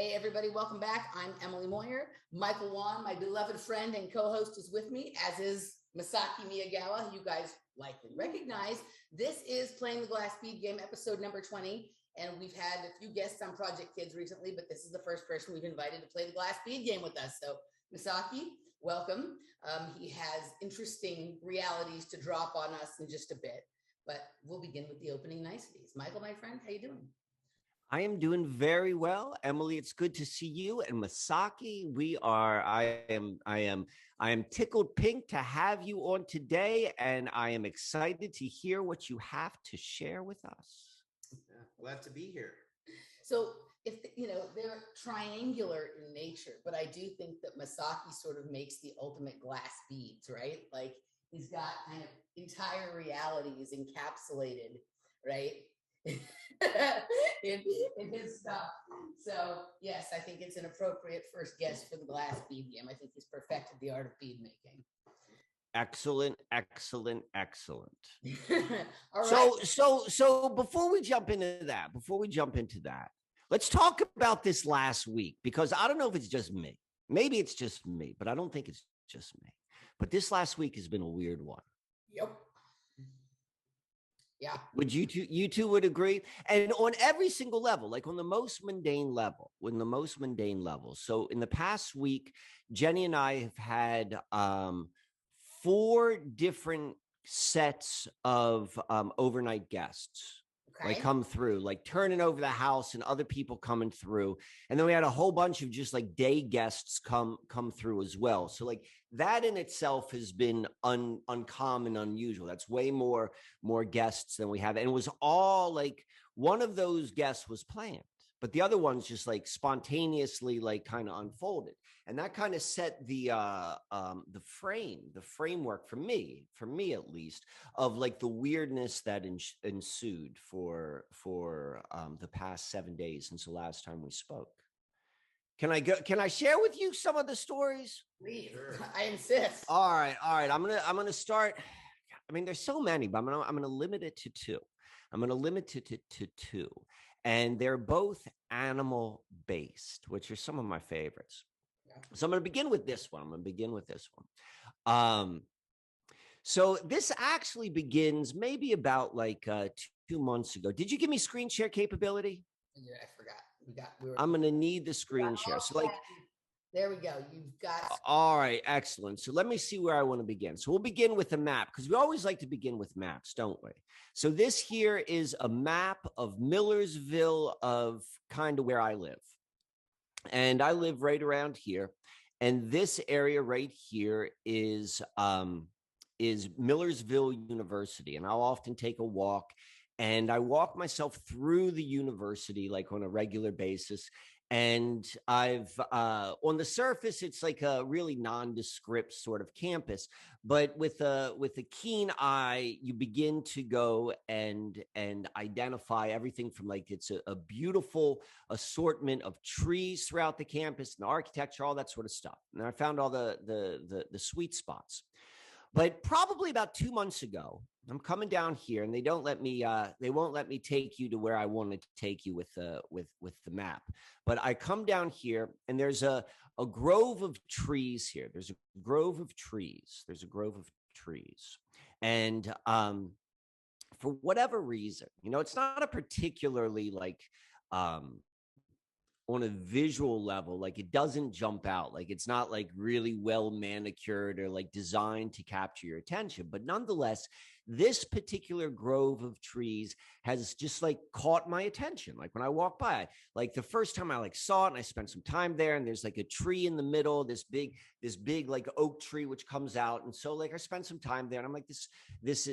Hey, everybody, welcome back. I'm Emily Moyer. Michael Wann, my beloved friend and co-host, is with me, as is Masaki Miyagawa, who you guys likely recognize. This is Playing the Glass Bead Game, episode number 20. And we've had a few guests on Project Kids recently, but this is the first person we've invited to play the glass bead game with us. So, Masaki, welcome. He has interesting realities to drop on us in just a bit, but we'll begin with the opening niceties. Michael, my friend, how you doing? I am doing very well, Emily. It's good to see you and Masaki. I am tickled pink to have you on today, and I am excited to hear what you have to share with us. Glad to be here. So, they're triangular in nature, but I do think that Masaki sort of makes the ultimate glass beads, right? Like he's got kind of entire realities encapsulated, right? in his stuff. So yes, I think it's an appropriate first guest for the glass bead game. I think he's perfected the art of bead making. Excellent, excellent, excellent. All right. So before we jump into that, let's talk about this last week, because I don't know if it's just me. Maybe it's just me, but I don't think it's just me. But this last week has been a weird one. Yep. Yeah. Would you two would agree? And on every single level, like on the most mundane level, So in the past week, Jenny and I have had 4 different sets of overnight guests. Okay. Like come through, like turning over the house and other people coming through. And then we had a whole bunch of just like day guests come through as well. So like that in itself has been uncommon, unusual. That's way more guests than we have. And it was all like one of those guests was planned, but the other ones just like spontaneously like kind of unfolded. And that kind of set the framework for me at least, of like the weirdness that ensued for the past 7 days since the last time we spoke. Can I share with you some of the stories? Please. I insist. All right. I'm gonna start. I mean, there's so many, but I'm gonna limit it to 2. I'm gonna limit it to 2. And they're both animal based, which are some of my favorites. So I'm going to begin with this one. So this actually begins maybe about like 2 months ago. Did you give me screen share capability? Yeah, I forgot. I'm going to need the screen share. So like, there we go. You've got. All right, excellent. So let me see where I want to begin. So we'll begin with a map, because we always like to begin with maps, don't we? So this here is a map of Millersville, of kind of where I live. And I live right around here. And this area right here is Millersville University. And I'll often take a walk, and I walk myself through the university like on a regular basis. And I've on the surface, it's like a really nondescript sort of campus, but with a keen eye, you begin to go and identify everything from like it's a beautiful assortment of trees throughout the campus and the architecture, all that sort of stuff. And I found all the sweet spots. But probably about 2 months ago, I'm coming down here, and they won't let me take you to where I wanted to take you with the map. But I come down here, and there's a grove of trees here. There's a grove of trees. And for whatever reason, it's not a particularly like on a visual level, like it doesn't jump out, like it's not like really well manicured or like designed to capture your attention. But nonetheless, this particular grove of trees has just like caught my attention. Like when I walk by, like the first time I like saw it, and I spent some time there, and there's like a tree in the middle, this big like oak tree which comes out. And so like I spent some time there, and I'm like, this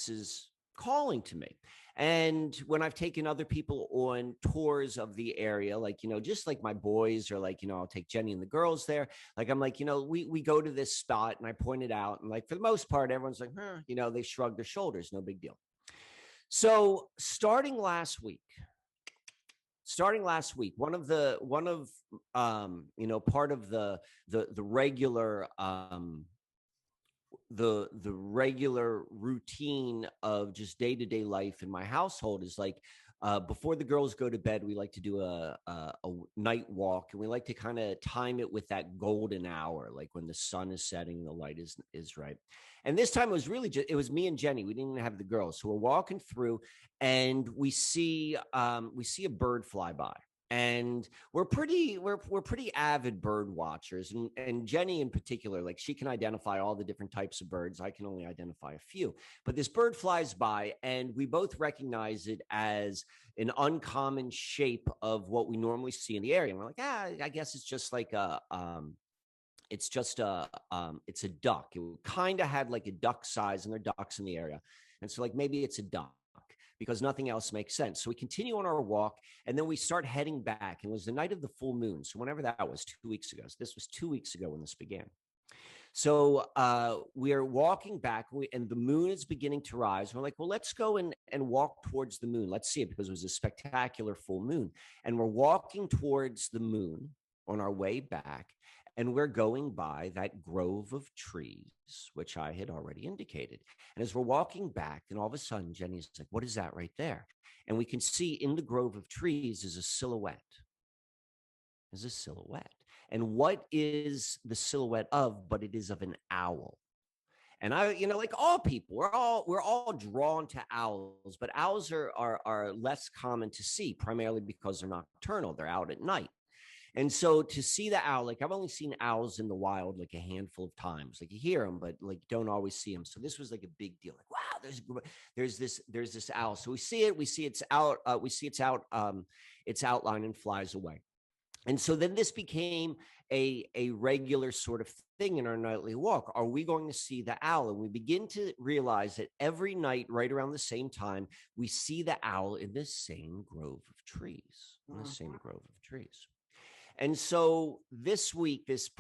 is calling to me. And when I've taken other people on tours of the area, like, just like my boys, or like, I'll take Jenny and the girls there. Like, I'm like, we go to this spot, and I point it out. And like, for the most part, everyone's like, they shrug their shoulders. No big deal. So starting last week, one of part of the regular, the regular routine of just day-to-day life in my household is like Before the girls go to bed, we like to do a night walk, and we like to kind of time it with that golden hour, like when the sun is setting, the light is right. And this time it was really just, it was me and Jenny. We didn't even have the girls. So we're walking through, and we see a bird fly by. And we're pretty avid bird watchers, and Jenny in particular, like she can identify all the different types of birds. I can only identify a few. But this bird flies by, and we both recognize it as an uncommon shape of what we normally see in the area. And we're like, I guess it's just like it's a duck. It kind of had like a duck size, and there are ducks in the area. And so like maybe it's a duck, because nothing else makes sense. So we continue on our walk, and then we start heading back. It was the night of the full moon. So whenever that was, 2 weeks ago. So this was 2 weeks ago when this began. So we are walking back, and the moon is beginning to rise. We're like, well, let's go and walk towards the moon. Let's see it, because it was a spectacular full moon. And we're walking towards the moon on our way back, and we're going by that grove of trees, which I had already indicated. And as we're walking back, then all of a sudden, Jenny's like, what is that right there? And we can see in the grove of trees is a silhouette. Is a silhouette. And what is the silhouette of? But it is of an owl. And I, like all people, we're all drawn to owls, but owls are less common to see, primarily because they're nocturnal. They're out at night. And so to see the owl, like I've only seen owls in the wild like a handful of times. Like you hear them, but like don't always see them. So this was like a big deal. Like, wow, there's this owl. So we see it's out, its outline, and flies away. And so then this became a regular sort of thing in our nightly walk. Are we going to see the owl? And we begin to realize that every night, right around the same time, we see the owl in the same grove of trees. And so this week, this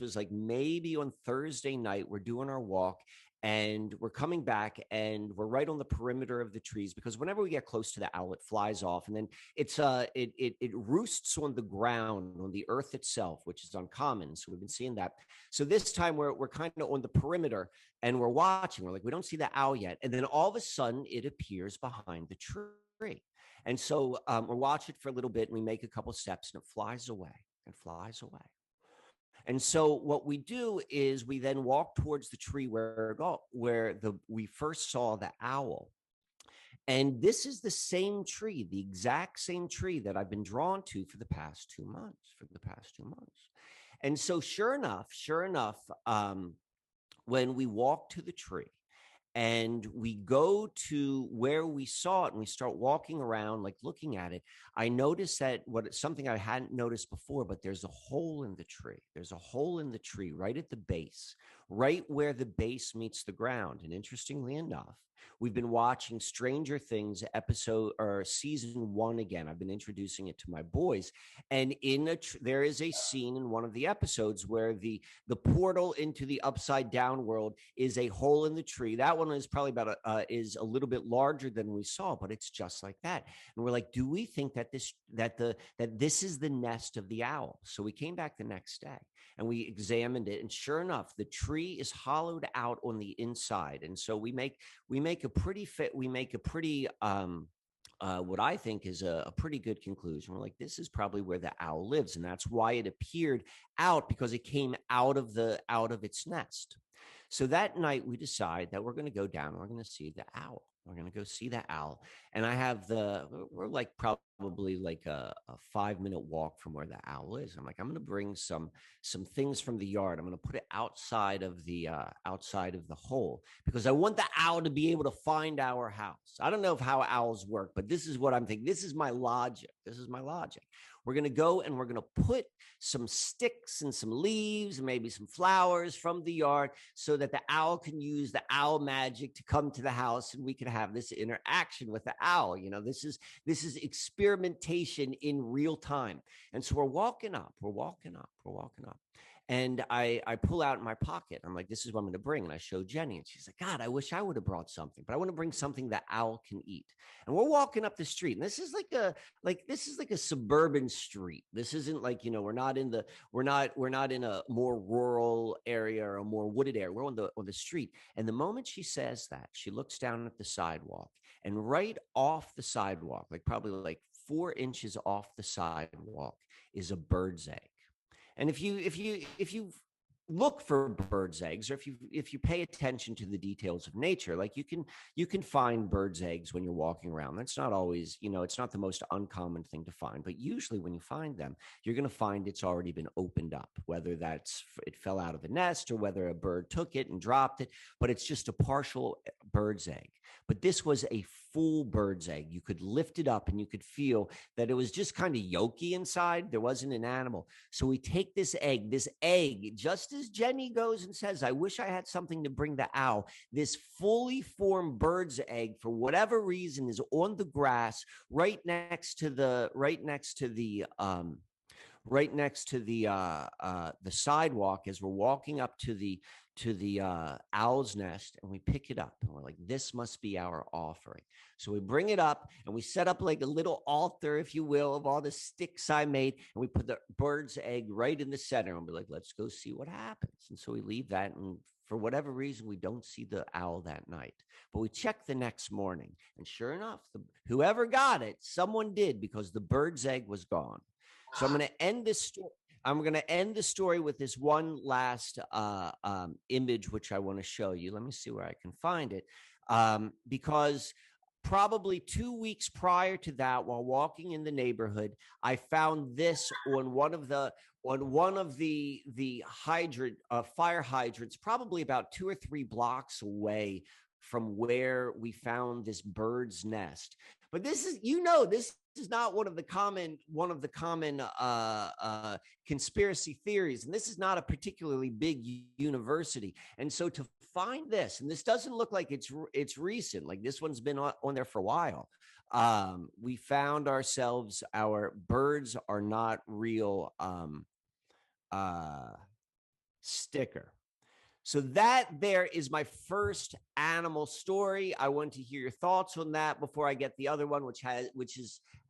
was like maybe on Thursday night, we're doing our walk, and we're coming back, and we're right on the perimeter of the trees, because whenever we get close to the owl, it flies off, and then it roosts on the ground, on the earth itself, which is uncommon. So we've been seeing that. So this time we're kind of on the perimeter, and we're watching. We're like, we don't see the owl yet, and then all of a sudden it appears behind the tree. And so we'll watch it for a little bit, and we make a couple steps, and it flies away. And so what we do is we then walk towards the tree where we first saw the owl. And this is the same tree, the exact same tree that I've been drawn to for the past 2 months. And so sure enough, when we walk to the tree, and we go to where we saw it, and we start walking around, like looking at it, I noticed that something I hadn't noticed before, but there's a hole in the tree. There's a hole in the tree right at the base, right where the base meets the ground. And interestingly enough, we've been watching Stranger Things season 1 again. I've been introducing it to my boys, and there is a scene in one of the episodes where the portal into the upside down world is a hole in the tree. That one is probably is a little bit larger than we saw, but it's just like that. And we're like, do we think that this is the nest of the owl? So we came back the next day, and we examined it, and sure enough, the tree is hollowed out on the inside. And so we make a pretty what I think is a pretty good conclusion. We're like, this is probably where the owl lives, and that's why it appeared out, because it came out of its nest. So that night we decide that we're going to go down and we're going to see the owl. We're going to go see the owl. And we're like probably like a 5-minute walk from where the owl is. I'm like, I'm going to bring some things from the yard. I'm going to put it outside of the hole, because I want the owl to be able to find our house. I don't know how owls work, but this is what I'm thinking. This is my logic. We're going to go and we're going to put some sticks and some leaves and maybe some flowers from the yard, so that the owl can use the owl magic to come to the house, and we can have this interaction with the owl. This is experimentation in real time. And so we're walking up. And I pull out in my pocket. I'm like, this is what I'm going to bring. And I show Jenny, and she's like, God, I wish I would have brought something, but I want to bring something that owl can eat. And we're walking up the street, and this is like a suburban street. This isn't like, we're not in a more rural area or a more wooded area. We're on the street. And the moment she says that, she looks down at the sidewalk, And right off the sidewalk, like probably like 4 inches off the sidewalk, is a bird's egg. And if you look for birds' eggs, or if you pay attention to the details of nature, like you can find birds' eggs when you're walking around. That's not always, it's not the most uncommon thing to find, but usually when you find them, you're going to find it's already been opened up, whether that's it fell out of the nest or whether a bird took it and dropped it, but it's just a partial bird's egg. But this was a full bird's egg. You could lift it up and you could feel that it was just kind of yolky inside. There wasn't an animal. So we take this egg, just as Jenny goes and says, I wish I had something to bring the owl. This fully formed bird's egg, for whatever reason, is on the grass right next to the sidewalk as we're walking up to the owl's nest, and we pick it up and we're like, this must be our offering. So we bring it up and we set up like a little altar, if you will, of all the sticks I made, and we put the bird's egg right in the center and we're like, let's go see what happens. And so we leave that, and for whatever reason, we don't see the owl that night, but we check the next morning, and sure enough, whoever got it, someone did, because the bird's egg was gone. So I'm going to end this story. I'm going to end the story with this one last image, which I want to show you. Let me see where I can find it. Because probably 2 weeks prior to that, while walking in the neighborhood, I found this on one of the fire hydrants, probably about 2 or 3 blocks away from where we found this bird's nest. But this is not one of the common conspiracy theories, and this is not a particularly big university. And so to find this, and this doesn't look like it's recent, like this one's been on there for a while. We found ourselves, our birds are not real sticker. So that there is my first animal story. I want to hear your thoughts on that before I get the other one,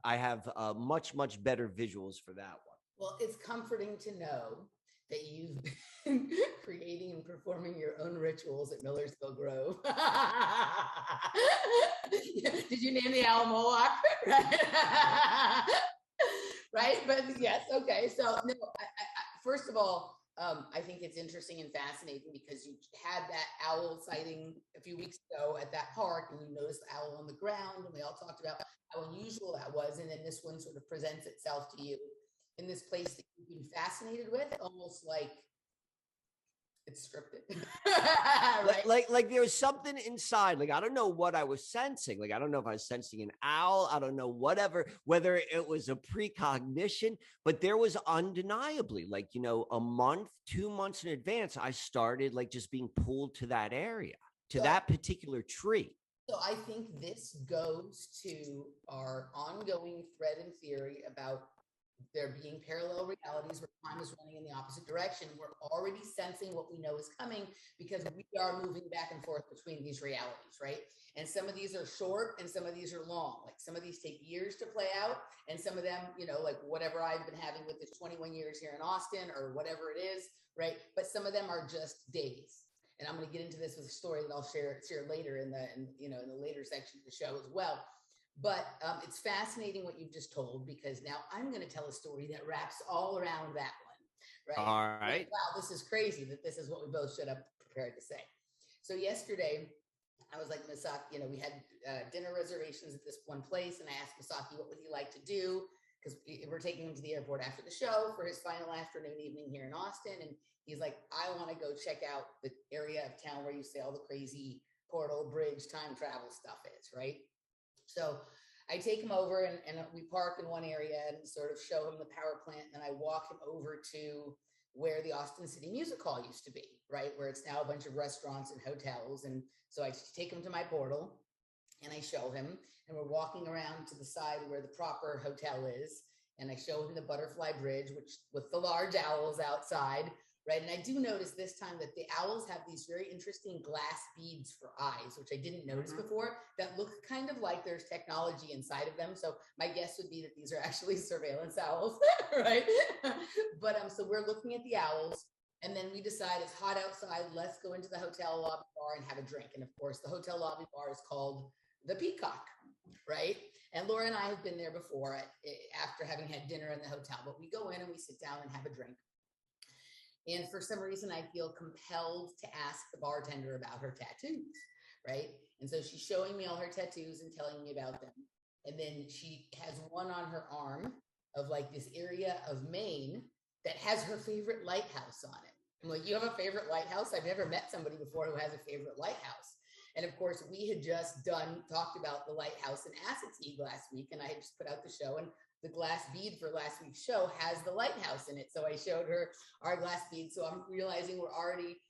I have much better visuals for that one. Well, it's comforting to know that you've been creating and performing your own rituals at Millersville Grove. Did you name the owl Moloch? Right? But yes, okay. So no, first of all, I think it's interesting and fascinating because you had that owl sighting a few weeks ago at that park, and you noticed the owl on the ground, and we all talked about how unusual that was. And then this one sort of presents itself to you in this place that you've been fascinated with, almost like it's scripted. Right? like there was something inside. Like, I don't know what I was sensing. Like, I don't know if I was sensing an owl. I don't know whether it was a precognition, but there was undeniably, like, a month, 2 months in advance, I started like just being pulled to that area, to that particular tree. So I think this goes to our ongoing thread and theory about there being parallel realities where time is running in the opposite direction. We're already sensing what we know is coming because we are moving back and forth between these realities, right? And some of these are short and some of these are long. Like some of these take years to play out, and some of them, like whatever I've been having with this 21 years here in Austin or whatever it is, right? But some of them are just days. And I'm going to get into this with a story that I'll share later in the later section of the show as well. But it's fascinating what you've just told, because now I'm going to tell a story that wraps all around that one, right? All right. Like, wow, this is crazy that this is what we both should have prepared to say. So yesterday, I was like, Masaki, we had dinner reservations at this one place, and I asked Masaki what would he like to do, because we're taking him to the airport after the show for his final afternoon evening here in Austin. And he's like, I want to go check out the area of town where you say all the crazy portal, bridge, time travel stuff is, right? So I take him over and we park in one area and sort of show him the power plant. And then I walk him over to where the Austin City Music Hall used to be, right? Where it's now a bunch of restaurants and hotels. And so I take him to my portal and I show him, and we're walking around to the side where the proper hotel is. And I show him the Butterfly Bridge, which with the large owls outside, right? And I do notice this time that the owls have these very interesting glass beads for eyes, which I didn't notice before, that look kind of like there's technology inside of them. So my guess would be that these are actually surveillance owls, right? But so we're looking at the owls, and then we decide it's hot outside. Let's go into the hotel lobby bar and have a drink. And of course, the hotel lobby bar is called the Peacock, right? And Laura and I have been there before after having had dinner in the hotel, but we go in and we sit down and have a drink. And for some reason, I feel compelled to ask the bartender about her tattoos, right? And so she's showing me all her tattoos and telling me about them. And then she has one on her arm of like this area of Maine that has her favorite lighthouse on it. I'm like, you have a favorite lighthouse? I've never met somebody before who has a favorite lighthouse. And of course, we had just talked about the lighthouse in Assateague last week, and I had just put out the show, and the glass bead for last week's show has the lighthouse in it. So I showed her our glass bead. So I'm realizing we're already,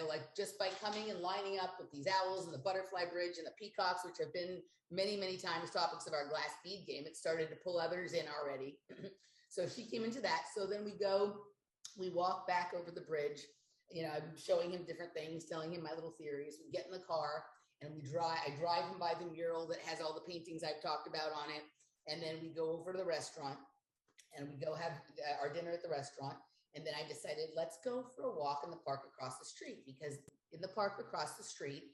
like just by coming and lining up with these owls and the butterfly bridge and the peacocks, which have been many, many times topics of our glass bead game, it started to pull others in already. So she came into that. So then we walk back over the bridge. I'm showing him different things, telling him my little theories. We get in the car and I drive him by the mural that has all the paintings I've talked about on it. And then we go over to the restaurant and we go have our dinner at the restaurant. And then I decided, let's go for a walk in the park across the street, because in the park across the street,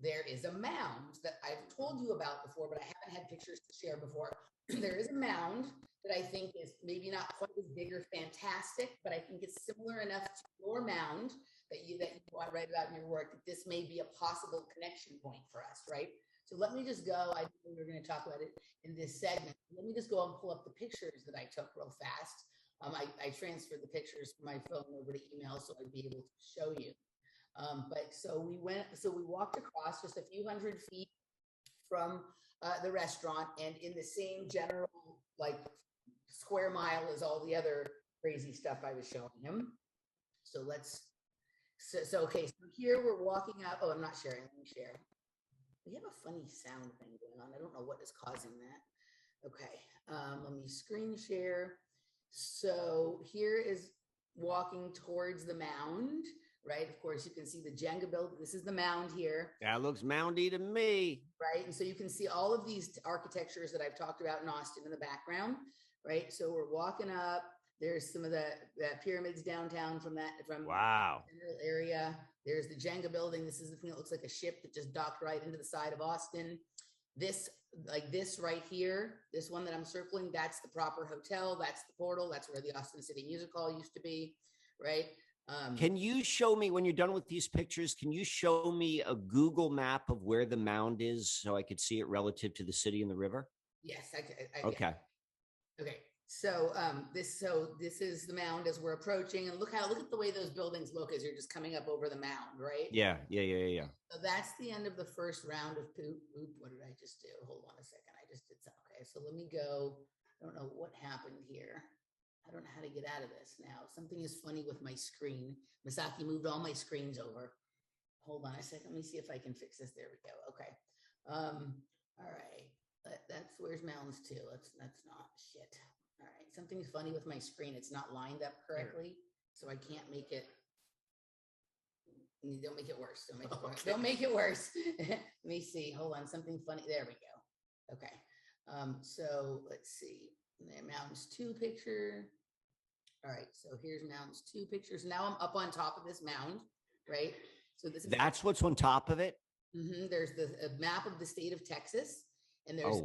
there is a mound that I've told you about before, but I haven't had pictures to share before. There is a mound that I think is maybe not quite as big or fantastic, but I think it's similar enough to your mound that you write about in your work, that this may be a possible connection point for us, right? So let me just go. I think we were going to talk about it in this segment. Let me just go and pull up the pictures that I took real fast. I transferred the pictures from my phone over to email so I'd be able to show you. So we walked across just a few hundred feet from the restaurant, and in the same general square mile as all the other crazy stuff I was showing him. So okay, so here we're walking out. Oh, I'm not sharing. Let me share. We have a funny sound thing going on. I don't know what is causing that. Okay, let me screen share. So here is walking towards the mound, right? Of course, you can see the Jenga building. This is the mound here. That looks moundy to me. Right, and so you can see all of these architectures that I've talked about in Austin in the background, right? So we're walking up. There's some of the pyramids downtown from wow general area. There's the Jenga building. This is the thing that looks like a ship that just docked right into the side of Austin. This right here, this one that I'm circling, that's the proper hotel. That's the portal. That's where the Austin City Music Hall used to be, right? Can you show me, when you're done with these pictures, can you show me a Google map of where the mound is so I could see it relative to the city and the river? Yes. Okay. Okay. So this is the mound as we're approaching, and look at the way those buildings look as you're just coming up over the mound, right? Yeah. So that's the end of the first round of poop. Oop, what did I just do? Hold on a second. I just did something. Okay, so let me go. I don't know what happened here. I don't know how to get out of this now. Something is funny with my screen. Masaki moved all my screens over. Hold on a second. Let me see if I can fix this. There we go. Okay. All right. That's where's mounds too. That's not shit. All right. Something's funny with my screen. It's not lined up correctly, so I can't make it. Don't make it worse. Don't make it worse. Don't make it worse. Let me see. Hold on. Something funny. There we go. Okay. So let's see. The mounds 2 picture. All right. So here's mounds 2 pictures. Now I'm up on top of this mound, right? So that's what's on top of it. Mm-hmm. There's a map of the state of Texas, and there's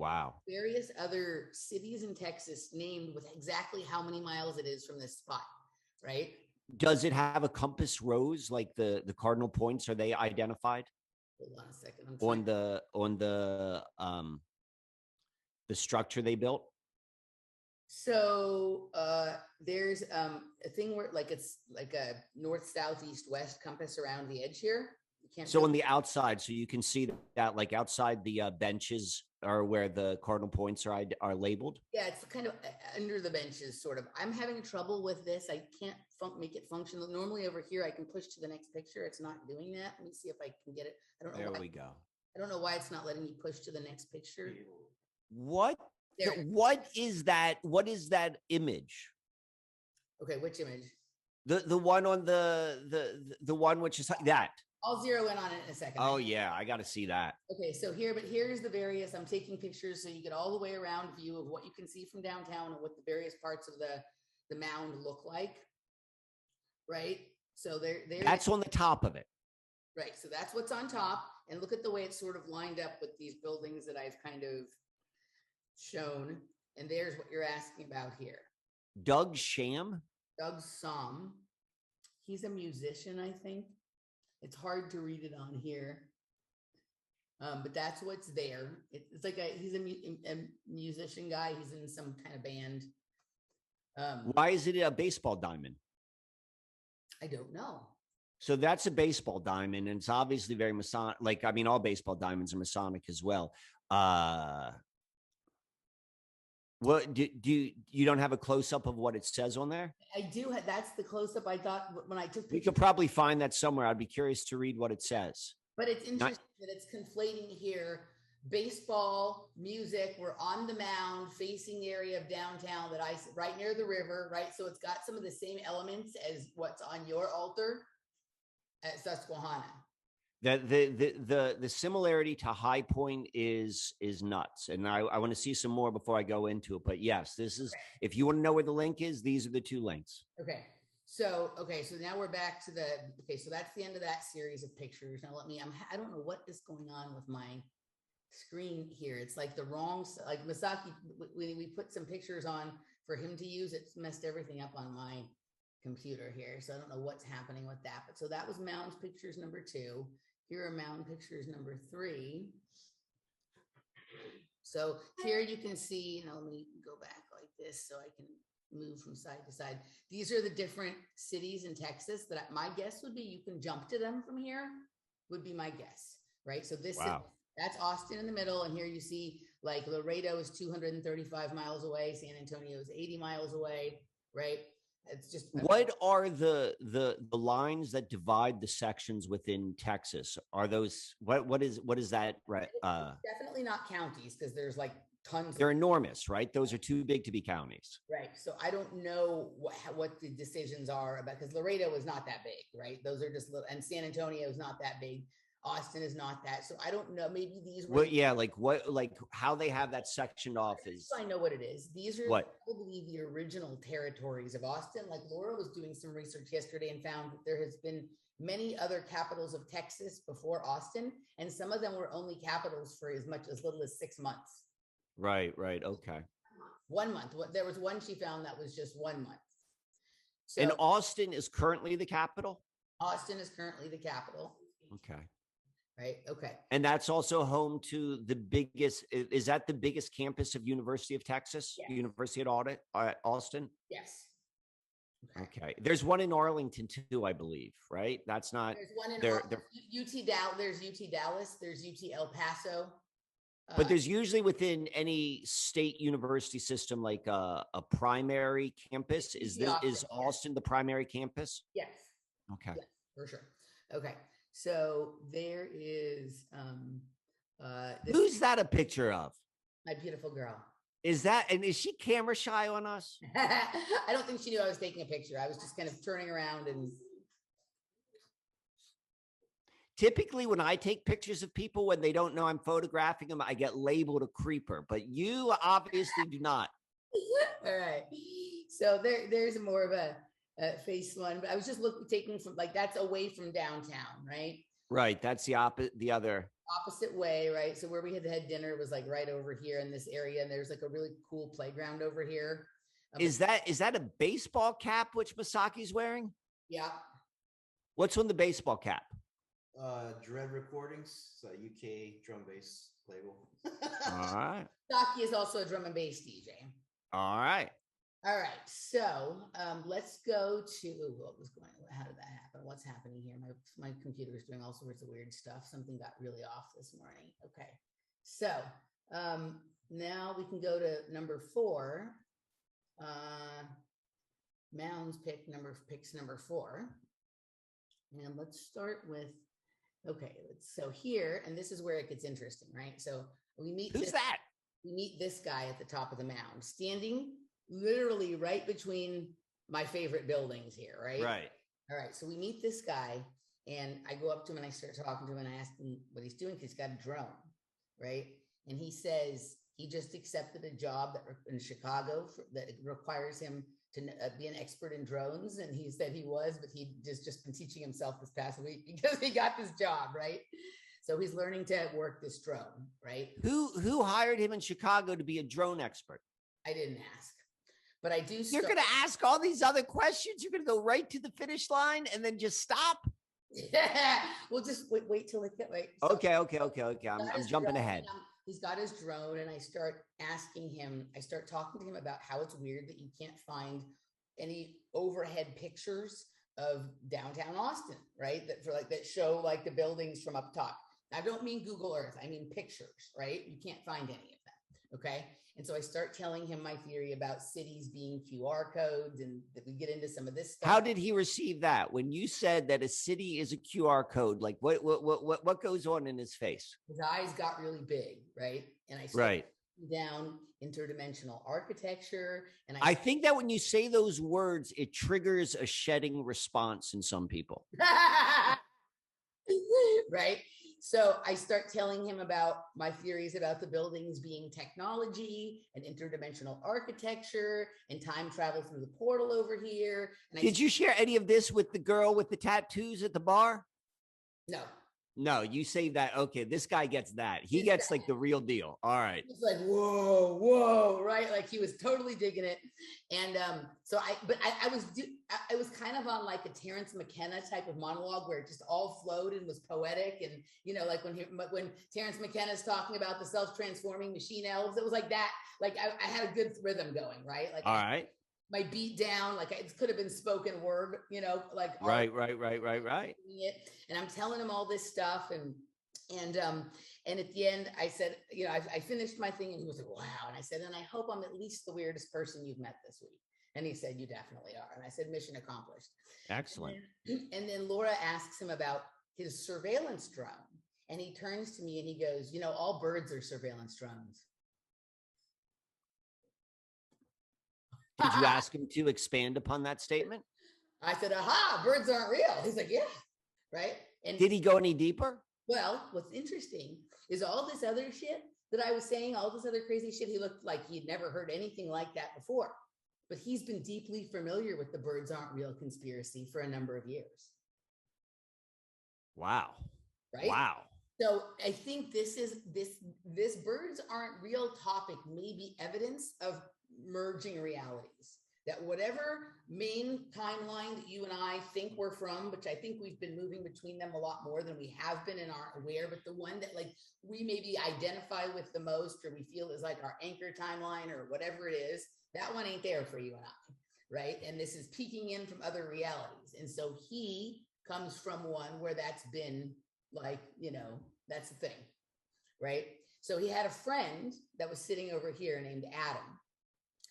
various other cities in Texas named with exactly how many miles it is from this spot, right? Does it have a compass rose like the cardinal points? Are they identified? Hold on a second. On the structure they built? So there's a thing where it's like a north, south, east, west compass around the edge here. So on the outside, so you can see that like outside the benches are where the cardinal points are labeled. Yeah, it's kind of under the benches, sort of. I'm having trouble with this. I can't make it function. Normally over here, I can push to the next picture. It's not doing that. Let me see if I can get it. I don't know. There we go. I don't know why it's not letting me push to the next picture. What is that? What is that image? Okay, which image? The one on the one which is that. I'll zero in on it in a second. Oh yeah, I got to see that. Okay, so here's the various. I'm taking pictures so you get all the way around view of what you can see from downtown and what the various parts of the mound look like. Right. So there. That's on the top of it. Right. So that's what's on top. And look at the way it's sort of lined up with these buildings that I've kind of shown. And there's what you're asking about here. Doug Sham? Doug Som. He's a musician, I think. It's hard to read it on here. But that's what's there. It's like he's a musician guy. He's in some kind of band. Why is it a baseball diamond? I don't know. So that's a baseball diamond, and it's obviously very Masonic. Like, I mean, all baseball diamonds are Masonic as well. What do you don't have a close up of what it says on there? I do. That's the close up. I thought when I took pictures. You could probably find that somewhere. I'd be curious to read what it says. But it's interesting that it's conflating here. Baseball, music. We're on the mound, facing area of downtown that right near the river, right? So it's got some of the same elements as what's on your altar at Susquehanna. The similarity to High Point is nuts, and I want to see some more before I go into it. But yes, this is if you want to know where the link is, these are the two links. So now we're back to so that's the end of that series of pictures. Now I don't know what is going on with my screen here. It's like the wrong, like Masaki, we put some pictures on for him to use. It's messed everything up on my computer here. So I don't know what's happening with that. But so that was mounds pictures number 2. Here are mound pictures number 3. So here you can see, let me go back like this so I can move from side to side. These are the different cities in Texas that my guess would be you can jump to them from here, would be my guess, right? So that's Austin in the middle. And here you see like Laredo is 235 miles away. San Antonio is 80 miles away, right? It's just what are the lines that divide the sections within Texas? Are those what is that, right? Definitely not counties, because there's like tons. They're enormous, right? Those are too big to be counties, right? So I don't know what the decisions are about, because Laredo is not that big, right? Those are just little, and San Antonio is not that big. Austin is not that. So I don't know. Maybe these were. Well, like how they have that sectioned off is. I know what it is. These are probably the original territories of Austin. Like Laura was doing some research yesterday and found that there has been many other capitals of Texas before Austin, and some of them were only capitals for as little as 6 months. Right. Okay. 1 month. There was one she found that was just 1 month. So, and Austin is currently the capital? Austin is currently the capital. Okay. Right. Okay. And that's also home to the biggest. Is that the biggest campus of University of Texas? Yes. University at Austin. Yes. Okay. There's one in Arlington too, I believe. Right. That's not. There's one in UT Dallas. There's UT Dallas. There's UT El Paso. But there's usually within any state university system like a primary campus. Is Austin the primary campus? Yes. Okay. Yes, for sure. Okay. So there is who's that a picture of? My beautiful girl. Is she camera shy on us? I don't think she knew I was taking a picture. I was just kind of turning around and typically when I take pictures of people when they don't know I'm photographing them, I get labeled a creeper, but you obviously do not. All right. So there's more of a face one, but I was just taking from that's away from downtown, right? Right. That's the other opposite way, right? So where we had dinner was like right over here in this area, and there's like a really cool playground over here. Is that a baseball cap which Masaki's wearing? Yeah. What's on the baseball cap? Dread Recordings, UK drum bass label. All right. Masaki is also a drum and bass DJ. All right. So let's go to how did that happen? What's happening here? My computer is doing all sorts of weird stuff. Something got really off this morning. Okay. So now we can go to number 4. Mounds picks number 4. And let's start with, so here, and this is where it gets interesting, right? So we meet we meet this guy at the top of the mound, standing literally right between my favorite buildings here, right? Right. All right. So we meet this guy, and I go up to him and I start talking to him, and I ask him what he's doing, because he's got a drone, right? And he says He just accepted a job in Chicago that requires him to be an expert in drones. And he said he was, but he just been teaching himself this past week because he got this job, right? So he's learning to work this drone, right? Who hired him in Chicago to be a drone expert? I didn't ask, but I do. You're going to ask all these other questions. You're going to go right to the finish line and then just stop. Yeah, we'll just wait till it get right. So okay. I'm jumping ahead. He's got his drone, and I start talking to him about how it's weird that you can't find any overhead pictures of downtown Austin, right? That show like the buildings from up top. I don't mean Google Earth. I mean pictures, right? You can't find any of them. Okay. And so I start telling him my theory about cities being QR codes, and that we get into some of this stuff. How did he receive that? When you said that a city is a QR code, like what goes on in his face? His eyes got really big, right? And I started down interdimensional architecture. And I think that when you say those words, it triggers a shedding response in some people. Right. So I start telling him about my theories about the buildings being technology and interdimensional architecture and time travel through the portal over here. And did you share any of this with the girl with the tattoos at the bar? No, you say that. Okay, this guy gets that. He gets like the real deal. All right. He's like, whoa, right? Like he was totally digging it. And so I was kind of on like a Terrence McKenna type of monologue where it just all flowed and was poetic. And, like when Terrence McKenna's talking about the self-transforming machine elves, it was like that. Like I had a good rhythm going, right? Like, all right. My beat down, like it could have been spoken word, like right. And I'm telling him all this stuff, and at the end I said, I finished my thing, and he was like, wow. And I said, and I hope I'm at least the weirdest person you've met this week. And he said, you definitely are. And I said, mission accomplished. Excellent. And then Laura asks him about his surveillance drone, and he turns to me and he goes, all birds are surveillance drones. Did you ask him to expand upon that statement? I said, aha, birds aren't real. He's like, yeah, right? And did he go any deeper? Well, what's interesting is all this other shit that I was saying, all this other crazy shit, he looked like he'd never heard anything like that before. But he's been deeply familiar with the birds aren't real conspiracy for a number of years. Wow. Right? Wow. So I think this birds aren't real topic may be evidence of merging realities, that whatever main timeline that you and I think we're from, which I think we've been moving between them a lot more than we have been and aren't aware, but the one that like we maybe identify with the most, or we feel is like our anchor timeline or whatever it is, that one ain't there for you and I, right? And this is peeking in from other realities. And so he comes from one where that's been like, that's the thing, right? So he had a friend that was sitting over here named Adam,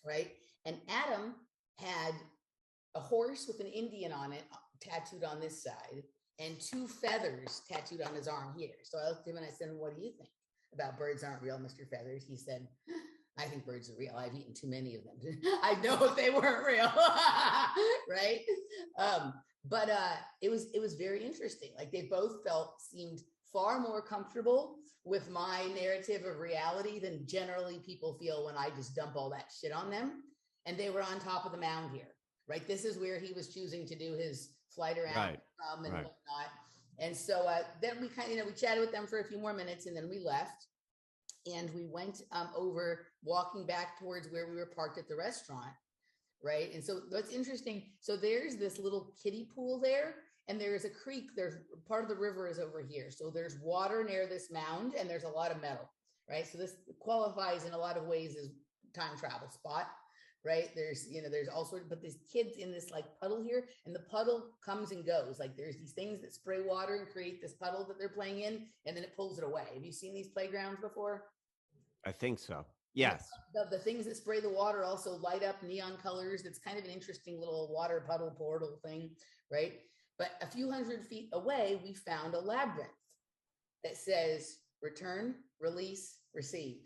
right? And Adam had a horse with an Indian on it tattooed on this side and 2 feathers tattooed on his arm here. So I looked at him and I said, what do you think about birds aren't real, Mr. Feathers? He said, I think birds are real. I've eaten too many of them. I know if they weren't real, right? But it was very interesting. Like they both seemed far more comfortable with my narrative of reality than generally people feel when I just dump all that shit on them. And they were on top of the mound here, right? This is where he was choosing to do his flight around and whatnot. And so then we kind of, we chatted with them for a few more minutes, and then we left. And we went over, walking back towards where we were parked at the restaurant, right? And so what's interesting, so there's this little kiddie pool there, and there's a creek, there's part of the river is over here. So there's water near this mound, and there's a lot of metal, right? So this qualifies in a lot of ways as time travel spot, right? There's all sorts, but there's kids in this like puddle here, and the puddle comes and goes. Like there's these things that spray water and create this puddle that they're playing in, and then it pulls it away. Have you seen these playgrounds before? I think so. Yes. The things that spray the water also light up neon colors. It's kind of an interesting little water puddle portal thing, right? But a few hundred feet away, we found a labyrinth that says return, release, receive.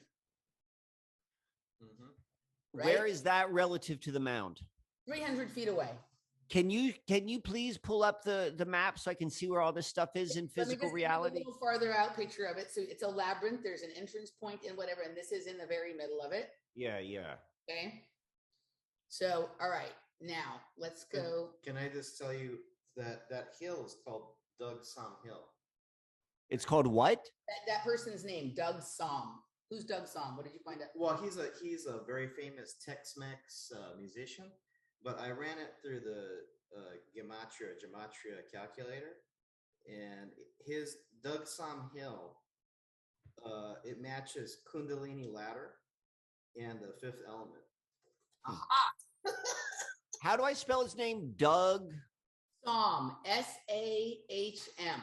Mm-hmm. Right? Where is that relative to the mound? 300 feet away. can you please pull up the map so I can see where all this stuff is in physical reality? A little farther out picture of it. So it's a labyrinth. There's an entrance point and whatever, and this is in the very middle of it. Yeah. Okay. So, all right, now let's go. Can I just tell you that hill is called Doug Som Hill? It's called what? That person's name, Doug Som. Who's Doug Som? What did you find out? Well, he's a very famous Tex-Mex musician, but I ran it through the gematria calculator, and his Doug Som Hill, it matches Kundalini ladder and the fifth element. Aha! How do I spell his name? Doug Som, S-A-H-M.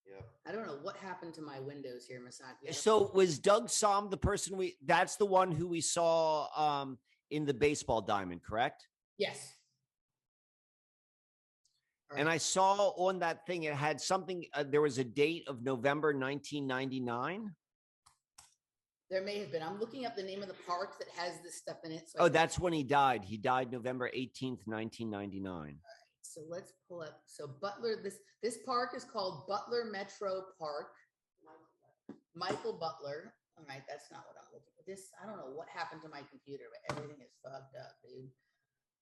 Yep. I don't know what happened to my windows here, Masaki. So was Doug Som the person that's the one who we saw in the baseball diamond, correct? Yes. Right. And I saw on that thing, it had something, there was a date of November 1999. There may have been. I'm looking up the name of the park that has this stuff in it. So That's when he died. He died November 18th, 1999. All right, so let's pull up. So Butler, this park is called Butler Metro Park. Michael Butler. All right, that's not what I'm looking for. I don't know what happened to my computer, but everything is fucked up, dude.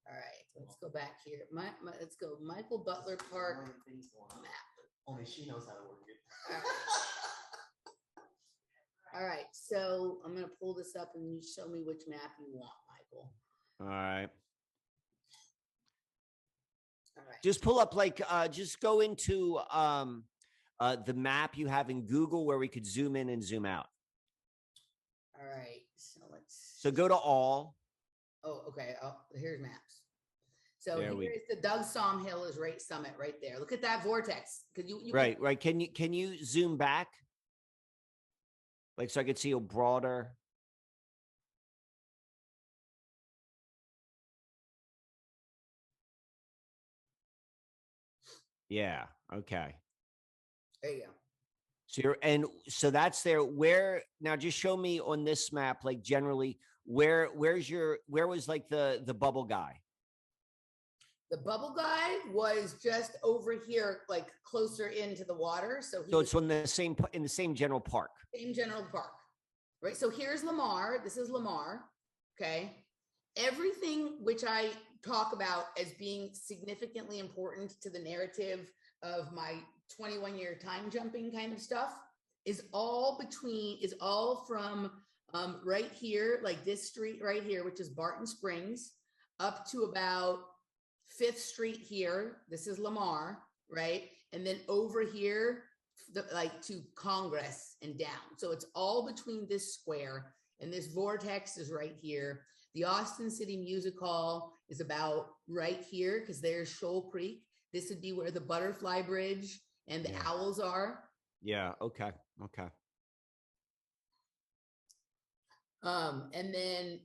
All right, let's go back here. Let's go Michael Butler Park map. Only she knows how to work it. All right. All right, so I'm going to pull this up and you show me which map you want, Michael. All right. All right. Just pull up, just go into the map you have in Google where we could zoom in and zoom out. All right, so go to all. Oh, okay. Oh, here's maps. So here's the Doug Som Hill is right summit right there. Look at that vortex. Could you right. Can you zoom back? So I could see a broader. Yeah. Okay. There you go. So that's there. Where now? Just show me on this map, generally, where was the bubble guy? The bubble guy was just over here, closer into the water. So it's in the same general park. Same general park, right? So here's Lamar. This is Lamar. Okay. Everything which I talk about as being significantly important to the narrative of my 21-year time jumping kind of stuff is all from right here, this street right here, which is Barton Springs, up to about 5th Street here. This is Lamar, right? And then over here, to Congress and down. So it's all between this square, and this vortex is right here. The Austin City Music Hall is about right here because there's Shoal Creek. This would be where the Butterfly Bridge and the owls are. Yeah. Okay. And then,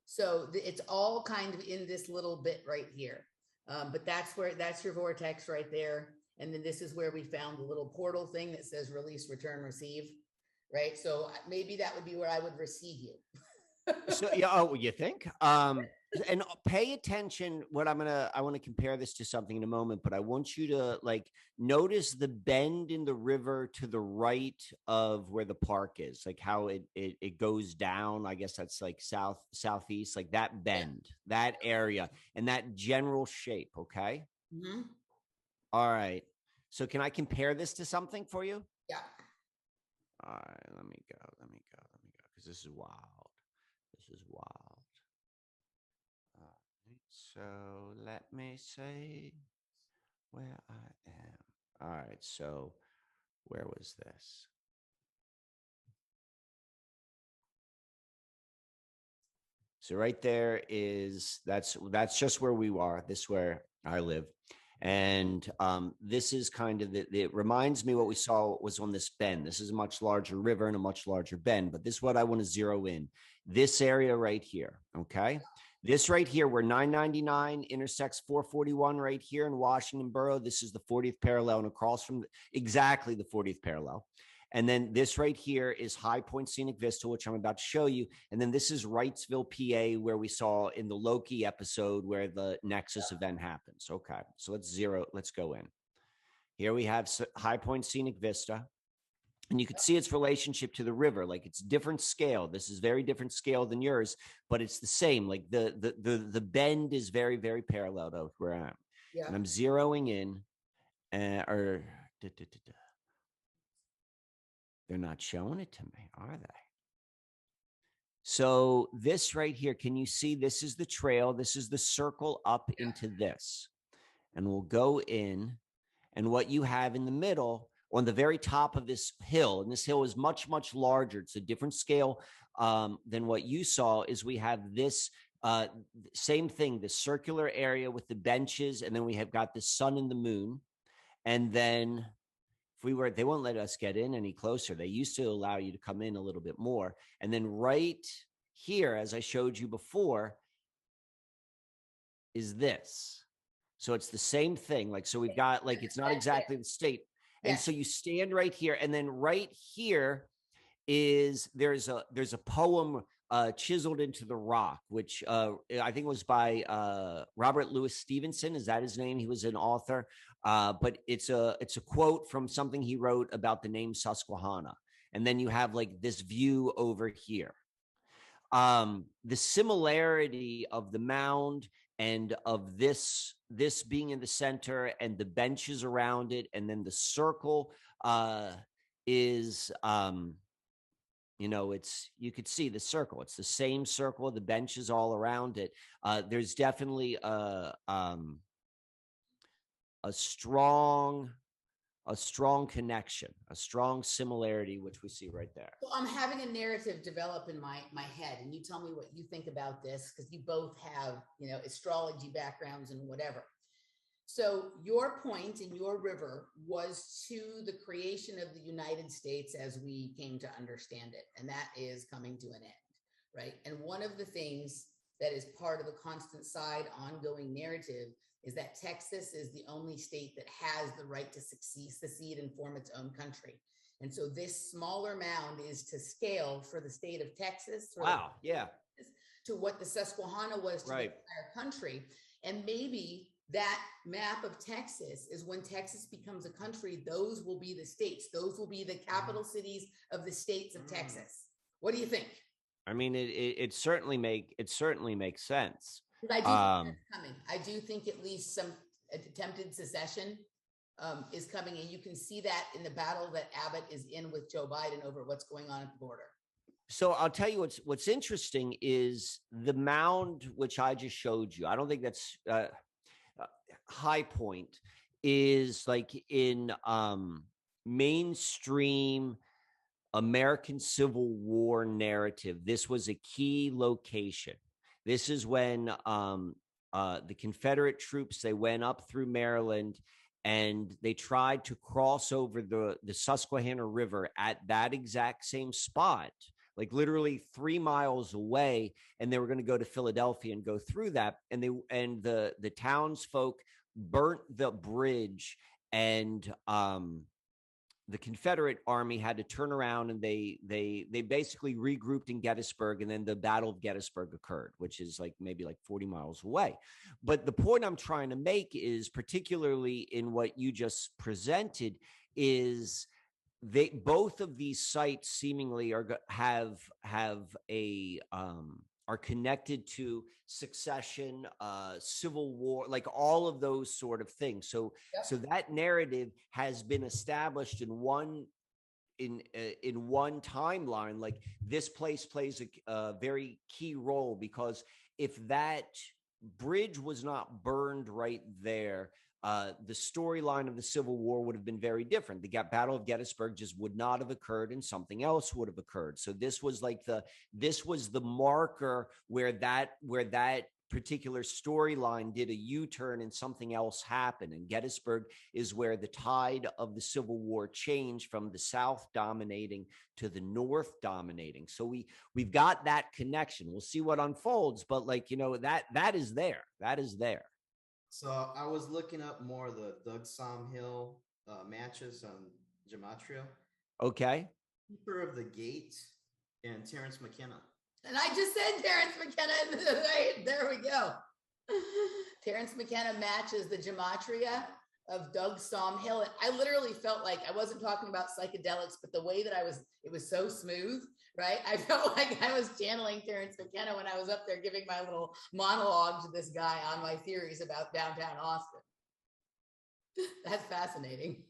so it's all kind of in this little bit right here. But that's your vortex right there. And then this is where we found the little portal thing that says release, return, receive. Right. So maybe that would be where I would receive you. So you think? And pay attention. I want to compare this to something in a moment, but I want you to notice the bend in the river to the right of where the park is, how it goes down. I guess that's southeast, that bend, that area, and that general shape. Okay. Mm-hmm. All right. So can I compare this to something for you? Yeah. All right. Let me go. Because this is wild. So let me say where I am. All right. So where was this? So right there that's just where we are. This is where I live. And this is kind of it reminds me what we saw was on this bend. This is a much larger river and a much larger bend, but this is what I want to zero in. This area right here. Okay. This right here, where 999 intersects 441 right here in Washington Borough. This is the 40th parallel and across from exactly the 40th parallel. And then this right here is High Point Scenic Vista, which I'm about to show you. And then this is Wrightsville, PA, where we saw in the Loki episode where the Nexus event happens. Okay, so let's go in. Here we have High Point Scenic Vista. And you could see its relationship to the river, like it's different scale. This is very different scale than yours, but it's the same. Like the bend is very, very parallel to where I am. Yeah. And I'm zeroing in, they're not showing it to me, are they? So this right here, can you see this is the trail? This is the circle up into this. And we'll go in, and what you have in the middle on the very top of this hill, and this hill is much, much larger. It's a different scale than what you saw, is we have this same thing, the circular area with the benches, and then we have got the sun and the moon. And then if they won't let us get in any closer. They used to allow you to come in a little bit more. And then right here, as I showed you before, is this. So it's the same thing. Like, so we've got, like, it's not exactly the state. And so you stand right here, and then right here is there's a poem chiseled into the rock, which I think was by Robert Louis Stevenson. Is that his name? He was an author. But it's a quote from something he wrote about the name Susquehanna. And then you have like this view over here. The similarity of the mound and of this being in the center and the benches around it, and then the circle is you could see the circle. It's the same circle, the benches all around it. There's definitely a strong connection, a strong similarity, which we see right there. So I'm having a narrative develop in my head, and you tell me what you think about this, because you both have, astrology backgrounds and whatever. So your point in your river was to the creation of the United States as we came to understand it, and that is coming to an end, right? And one of the things that is part of the constant side ongoing narrative is that Texas is the only state that has the right to secede and form its own country. And so this smaller mound is to scale for the state of Texas. Wow, yeah. To what the Susquehanna was to the entire country. And maybe that map of Texas is when Texas becomes a country, those will be the states. Those will be the capital cities of the states of Texas. What do you think? I mean, it certainly makes sense. I do think that's coming. I do think at least some attempted secession is coming, and you can see that in the battle that Abbott is in with Joe Biden over what's going on at the border. So I'll tell you what's interesting is the mound, which I just showed you. I don't think that's High Point is like in mainstream American Civil War narrative. This was a key location. This is when the Confederate troops, they went up through Maryland and they tried to cross over the Susquehanna River at that exact same spot, like literally 3 miles away. And they were going to go to Philadelphia and go through that. And the townsfolk burnt the bridge, and the Confederate army had to turn around, and they basically regrouped in Gettysburg, and then the Battle of Gettysburg occurred, which is maybe 40 miles away. But the point I'm trying to make is, particularly in what you just presented, is both of these sites seemingly are connected to succession, Civil War, like all of those sort of things. So that narrative has been established in one timeline. Like, this place plays a very key role, because if that bridge was not burned right there, the storyline of the Civil War would have been very different. The Battle of Gettysburg just would not have occurred, and something else would have occurred. So this was the marker where that particular storyline did a U-turn and something else happened. And Gettysburg is where the tide of the Civil War changed from the South dominating to the North dominating. So we've got that connection. We'll see what unfolds, but that is there. That is there. So I was looking up more of the Doug Som Hill matches on Gematria, Okay. Keeper of the Gate, and Terrence McKenna. And I just said Terrence McKenna. Right, there we go. Terrence McKenna matches the gematria of Doug Hill. And I literally felt like I wasn't talking about psychedelics, but the way that it was so smooth, right? I felt like I was channeling Terrence McKenna when I was up there giving my little monologue to this guy on my theories about downtown Austin. That's fascinating.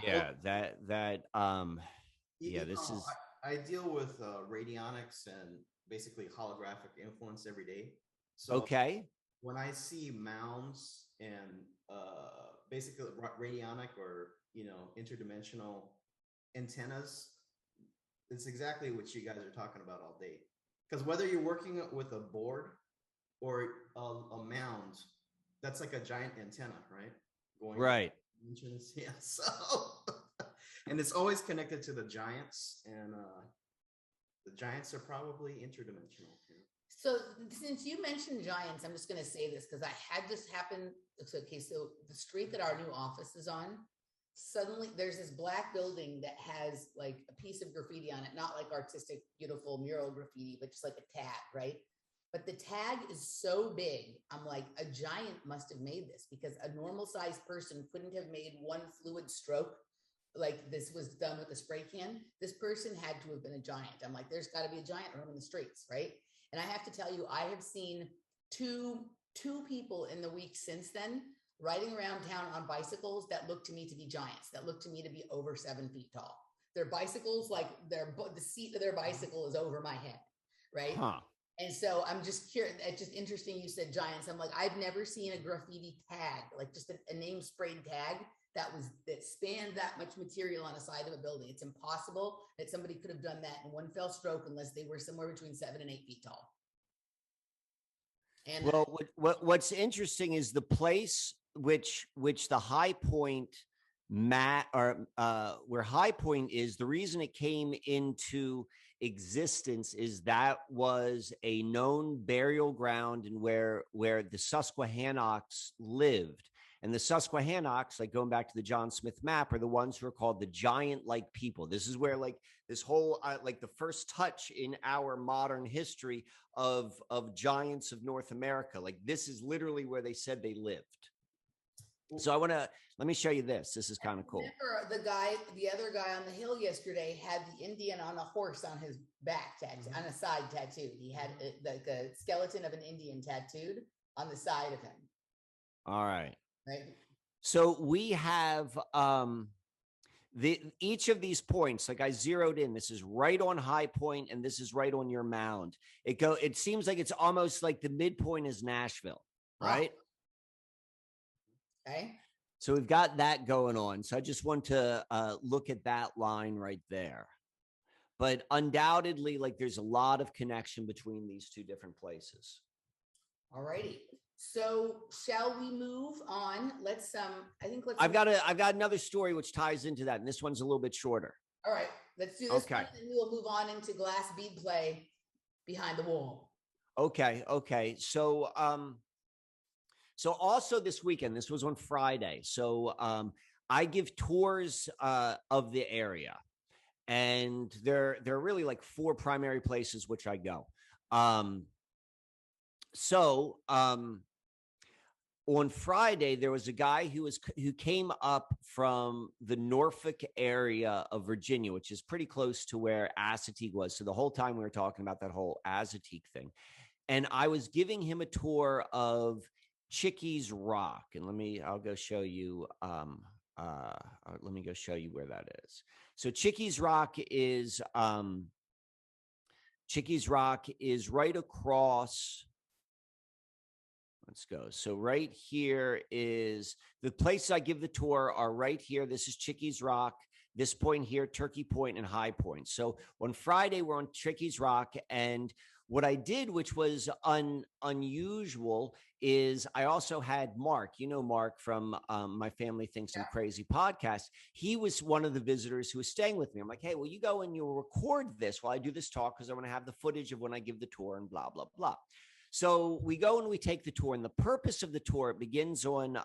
Yeah, this is. I deal with radionics and basically holographic influence every day. So Okay. when I see mounds and basically radionic or interdimensional antennas, it's exactly what you guys are talking about all day. Because whether you're working with a board or a mound, that's like a giant antenna, right? Going right. Dimensions. Yeah. So, and it's always connected to the giants, and the giants are probably interdimensional. So since you mentioned giants, I'm just going to say this because I had this happen. Okay, so the street that our new office is on, suddenly there's this black building that has like a piece of graffiti on it, not like artistic, beautiful mural graffiti, but just like a tag, right? But the tag is so big, I'm like, a giant must have made this because a normal sized person couldn't have made one fluid stroke like this was done with a spray can. This person had to have been a giant. I'm like, there's got to be a giant roaming the streets, right? And I have to tell you, I have seen two people in the week since then riding around town on bicycles that look to me to be giants, that look to me to be over 7 feet tall. Their bicycles, like the seat of their bicycle is over my head, right? Huh. And so I'm just curious. It's just interesting you said giants. I'm like, I've never seen a graffiti tag, like just a name sprayed tag that spanned that much material on a side of a building. It's impossible that somebody could have done that in one fell stroke unless they were somewhere between 7 and 8 feet tall. And well, what's interesting is the place which the High Point where High Point is, the reason it came into existence is that was a known burial ground and where the Susquehannocks lived. And the Susquehannocks, like going back to the John Smith map, are the ones who are called the giant-like people. This is where like this whole like the first touch in our modern history of giants of North America. Like this is literally where they said they lived. So let me show you this. This is kind of cool. Remember the other guy on the hill yesterday had the Indian on a horse on his back tattooed, on a side tattooed. He had the skeleton of an Indian tattooed on the side of him. All right. Right. So we have each of these points, like I zeroed in, this is right on High Point and this is right on your mound. It seems like it's almost like the midpoint is Nashville, right? Okay. So we've got that going on. So I just want to look at that line right there. But undoubtedly, like there's a lot of connection between these two different places. All righty. So shall we move on? I've got another story which ties into that, and this one's a little bit shorter. All right, let's do this one, and we'll move on into glass bead play behind the wall. Okay. So also this weekend, this was on Friday. So I give tours of the area, and there are really like 4 primary places which I go. On Friday, there was a guy who came up from the Norfolk area of Virginia, which is pretty close to where Assateague was. So the whole time we were talking about that whole Assateague thing. And I was giving him a tour of Chickies Rock. And I'll go show you. Let me go show you where that is. So Chickies Rock is right across. Let's go. So right here is the place I give the tour are right here. This is Chickies Rock. This point here, Turkey Point and High Point. So on Friday, we're on Chickies Rock. And what I did, which was unusual, is I also had Mark, Mark from My Family Thinks I'm Crazy podcast. He was one of the visitors who was staying with me. I'm like, hey, well, you go and you'll record this while I do this talk because I want to have the footage of when I give the tour and blah, blah, blah. So we go and we take the tour, and the purpose of the tour, it begins on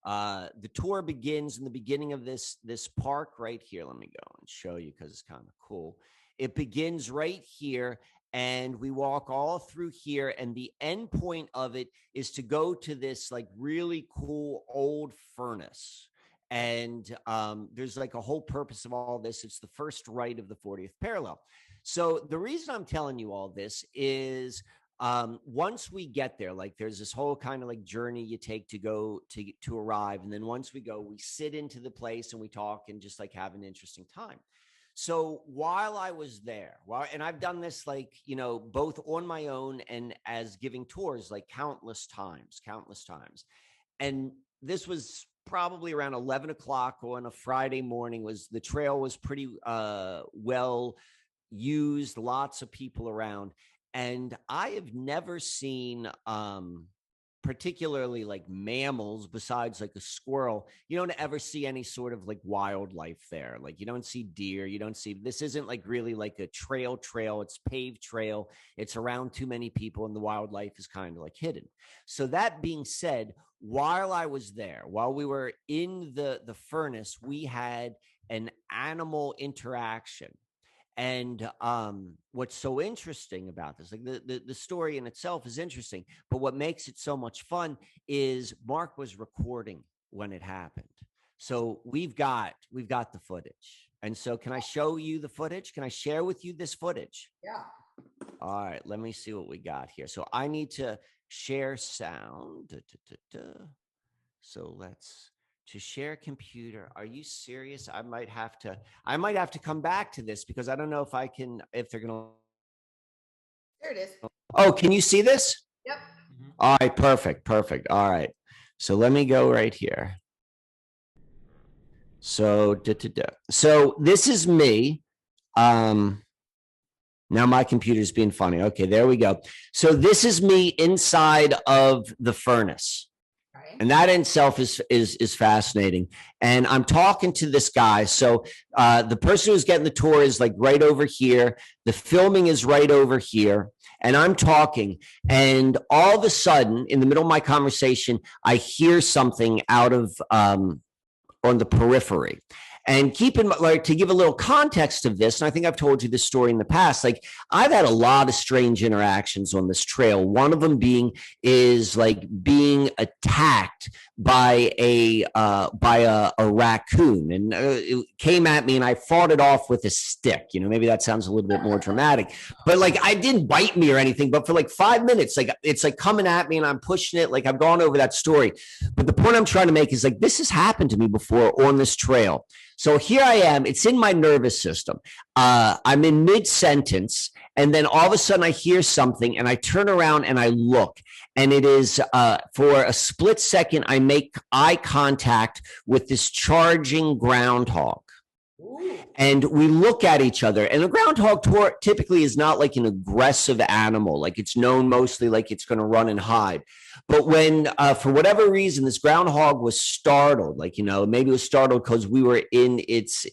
The tour begins in the beginning of this park right here. Let me go and show you because it's kind of cool. It begins right here, and we walk all through here, and the end point of it is to go to this like really cool old furnace. And there's like a whole purpose of all this. It's the first right of the 40th parallel. So the reason I'm telling you all this is once we get there, like there's this whole kind of like journey you take to go to arrive. And then once we go, we sit into the place and we talk and just like have an interesting time. So while I was there, and I've done this like, you know, both on my own and as giving tours like countless times. And this was probably around 11 o'clock on a Friday morning. The trail was pretty well used, lots of people around. And I have never seen particularly like mammals besides like a squirrel. You don't ever see any sort of like wildlife there. Like you don't see deer. You don't see, this isn't like really like a trail. It's paved trail. It's around too many people and the wildlife is kind of like hidden. So that being said, while I was there, while we were in the furnace, we had an animal interaction. And what's so interesting about this, like the story in itself is interesting, but what makes it so much fun is Mark was recording when it happened. So we've got the footage. And so can I show you the footage? Can I share with you this footage? Yeah. All right, let me see what we got here. So I need to share sound. So let's to share computer. Are you serious? I might have to come back to this because I don't know if they're gonna. There it is. Oh, can you see this? Yep. All right, perfect. All right. So let me go right here. So, so this is me. Now my computer's being funny. Okay, there we go. So this is me inside of the furnace. And that in itself is fascinating. And I'm talking to this guy. So the person who's getting the tour is like right over here. The filming is right over here. And I'm talking. And all of a sudden, in the middle of my conversation, I hear something out of on the periphery. And keep in mind, like, to give a little context of this, and I think I've told you this story in the past, like I've had a lot of strange interactions on this trail. One of them being attacked by a raccoon, and it came at me and I fought it off with a stick. You know, maybe that sounds a little bit more dramatic, but like I didn't bite me or anything, but for like 5 minutes, like it's like coming at me and I'm pushing it. Like I've gone over that story, but the point I'm trying to make is like, this has happened to me before on this trail. So here I am, it's in my nervous system. I'm in mid-sentence, and then all of a sudden I hear something and I turn around and I look, and it is for a split second, I make eye contact with this charging groundhog. And we look at each other, and a groundhog typically is not like an aggressive animal. Like it's known mostly like it's going to run and hide. But when, for whatever reason, this groundhog was startled, like, you know, maybe it was startled because we were in its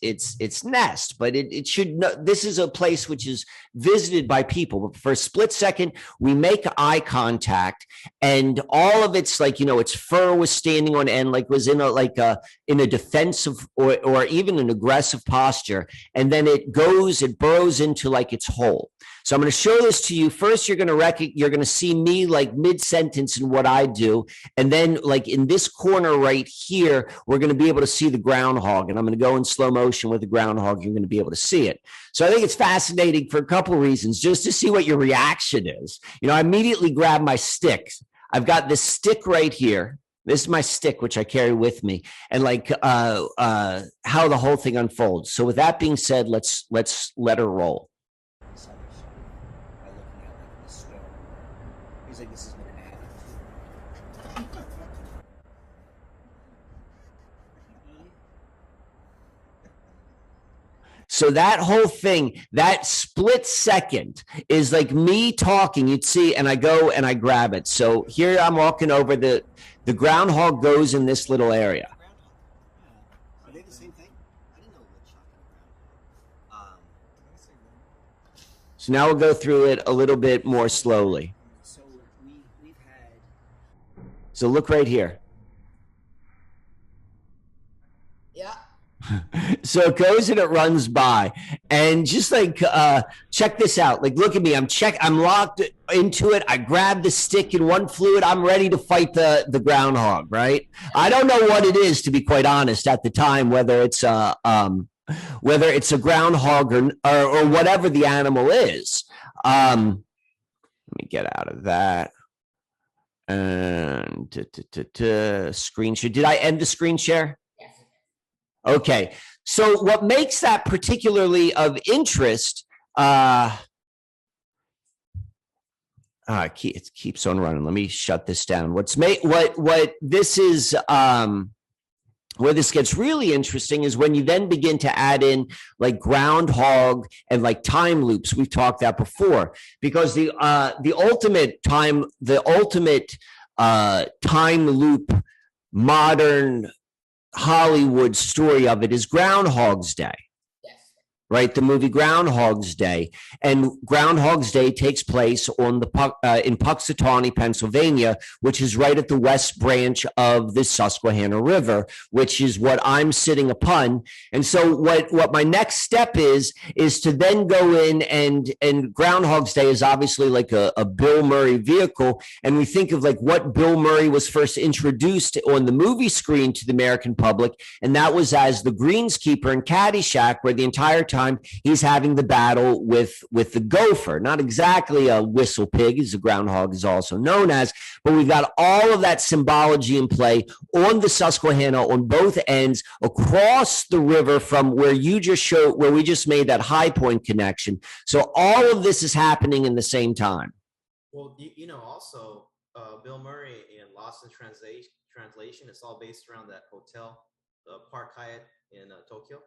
nest, but it should know, this is a place which is visited by people. But for a split second, we make eye contact, and all of its, like, you know, its fur was standing on end, like was in a defensive or even an aggressive posture. And then it burrows into like its hole. So I'm going to show this to you. First, you're going to see me like mid-sentence in what I do. And then like in this corner right here, we're going to be able to see the groundhog. And I'm going to go in slow motion with the groundhog. You're going to be able to see it. So I think it's fascinating for a couple of reasons, just to see what your reaction is. You know, I immediately grab my stick. I've got this stick right here. This is my stick, which I carry with me, and like how the whole thing unfolds. So with that being said, let's let her roll. He's like, this is gonna happen. So that whole thing, that split second is like me talking, you'd see, and I go and I grab it. So here I'm walking over, the groundhog goes in this little area. Are they the same thing? I didn't know so now we'll go through it a little bit more slowly. So we've had. So look right here. So it goes and it runs by, and just like check this out. Like, look at me. I'm locked into it. I grab the stick in one fluid. I'm ready to fight the groundhog. Right. I don't know what it is, to be quite honest, at the time, whether it's a groundhog or whatever the animal is. Let me get out of that. And screen share. Did I end the screen share? Okay, so what makes that particularly of interest, it keeps on running. Let me shut this down. What this is, where this gets really interesting is when you then begin to add in like groundhog and like time loops. We've talked that before, because the ultimate time loop modern Hollywood story of it is Groundhog's Day. Yes. Right, the movie Groundhog's Day, and Groundhog's Day takes place on in Puxatawney, Pennsylvania, which is right at the west branch of the Susquehanna River, which is what I'm sitting upon. And so, what my next step is to then go in and Groundhog's Day is obviously like a Bill Murray vehicle, and we think of like what Bill Murray was first introduced on the movie screen to the American public, and that was as the greenskeeper in Caddyshack, where the entire time he's having the battle with the gopher. Not exactly a whistle pig, as the groundhog is also known as, but we've got all of that symbology in play on the Susquehanna on both ends across the river from where we just made that High Point connection. So all of this is happening in the same time. Well, also Bill Murray in Lost in Translation, it's all based around that hotel, the Park Hyatt in Tokyo.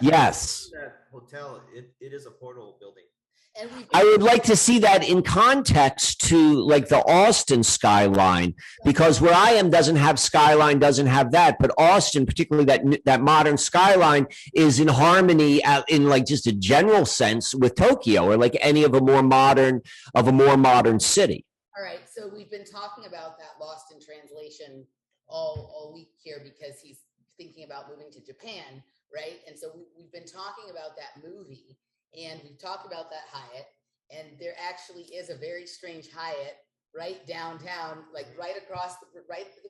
Yes. That hotel, it is a portal building. And I would like to see that in context to like the Austin skyline, because where I am doesn't have skyline, doesn't have that, but Austin, particularly that modern skyline, is in harmony in like just a general sense with Tokyo, or like any of a more modern city. All right, so we've been talking about that Lost in Translation all week here because he's thinking about moving to Japan. Right. And so we've been talking about that movie, and we've talked about that Hyatt, and there actually is a very strange Hyatt right downtown, like right across the